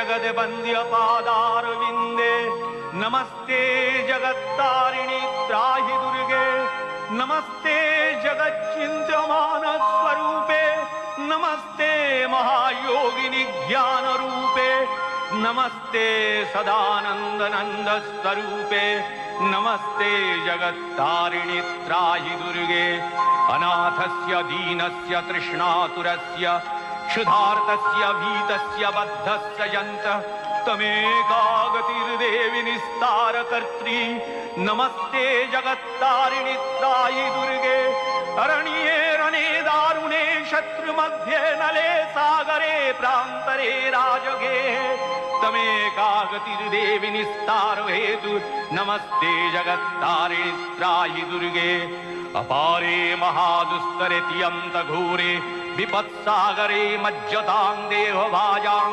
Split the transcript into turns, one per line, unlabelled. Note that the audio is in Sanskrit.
जगद्वन्द्यपादारविन्दे नमस्ते जगत्तारिणि त्राहि दुर्गे नमस्ते जगच्चिन्त्यमानस्वरूपे नमस्ते महायोगिनि ज्ञानरूपे नमस्ते सदानन्दनन्दस्वरूपे नमस्ते जगत्तारिणि त्राहि दुर्गे अनाथस्य दीनस्य तृष्णातुरस्य क्षुधार्तस्य भीतस्य बद्धस्य यन्तः तमेकागतिर्देवि निस्तारकर्त्री नमस्ते जगत्तारिणि त्राहि दुर्गे अरण्ये रणे दारुणे शत्रुमध्ये नले सागरे प्रान्तरे राजगे तमेकागतिर्देवि निस्तारो हेतु नमस्ते जगत्तारिणि त्राहि दुर्गे अपारे महादुस्तरे तियन्तघोरे विपत्सागरे मज्जतां देहभाजां